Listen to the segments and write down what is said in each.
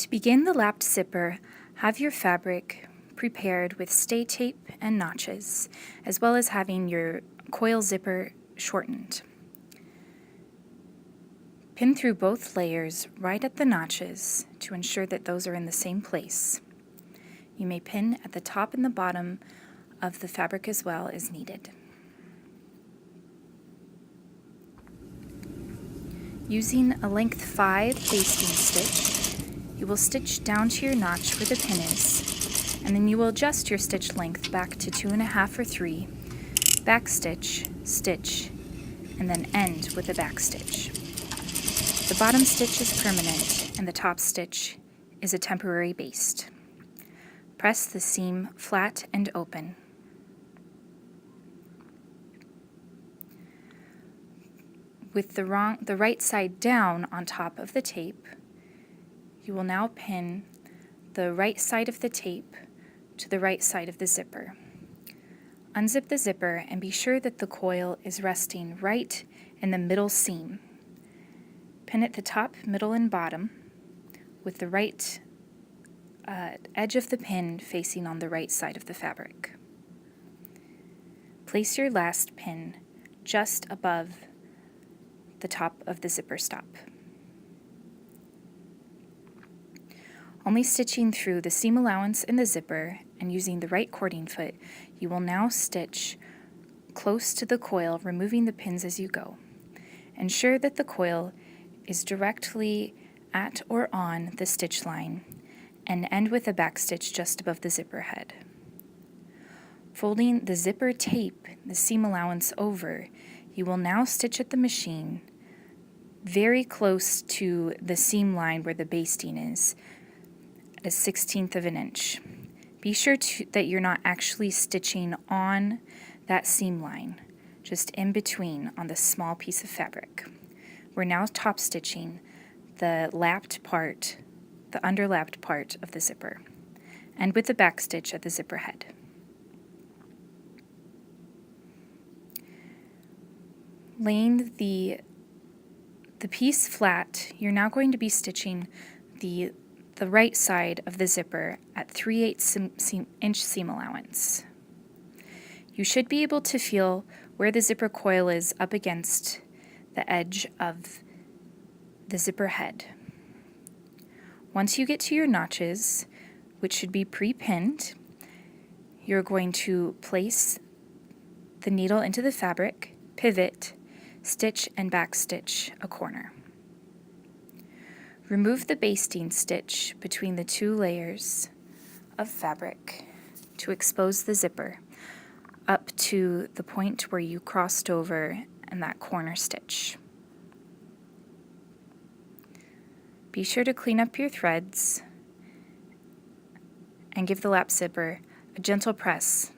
To begin the lapped zipper, have your fabric prepared with stay tape and notches, as well as having your coil zipper shortened. Pin through both layers right at the notches to ensure that those are in the same place. You may pin at the top and the bottom of the fabric as well as needed. Using a length 5 basting stitch, you will stitch down to your notch where the pin is, and then you will adjust your stitch length back to 2.5 or 3, back stitch, stitch, and then end with a back stitch. The bottom stitch is permanent and the top stitch is a temporary baste. Press the seam flat and open. With the right side down on top of the tape, you will now pin the right side of the tape to the right side of the zipper. Unzip the zipper and be sure that the coil is resting right in the middle seam. Pin at the top, middle, and bottom with the right edge of the pin facing on the right side of the fabric. Place your last pin just above the top of the zipper stop. Only stitching through the seam allowance in the zipper and using the right cording foot, you will now stitch close to the coil, removing the pins as you go. Ensure that the coil is directly at or on the stitch line and end with a back stitch just above the zipper head. Folding the zipper tape, the seam allowance over, you will now stitch at the machine very close to the seam line where the basting is, at 1/16 of an inch. Be sure that you're not actually stitching on that seam line, just in between on the small piece of fabric. We're now top stitching the lapped part, the underlapped part of the zipper, and with the back stitch at the zipper head. Laying the piece flat, you're now going to be stitching the right side of the zipper at 3/8 inch seam allowance. You should be able to feel where the zipper coil is up against the edge of the zipper head. Once you get to your notches, which should be pre-pinned, you're going to place the needle into the fabric, pivot, stitch, and back stitch a corner. Remove the basting stitch between the 2 layers of fabric to expose the zipper up to the point where you crossed over and that corner stitch. Be sure to clean up your threads and give the lap zipper a gentle press,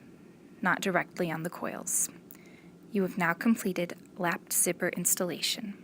not directly on the coils. You have now completed lapped zipper installation.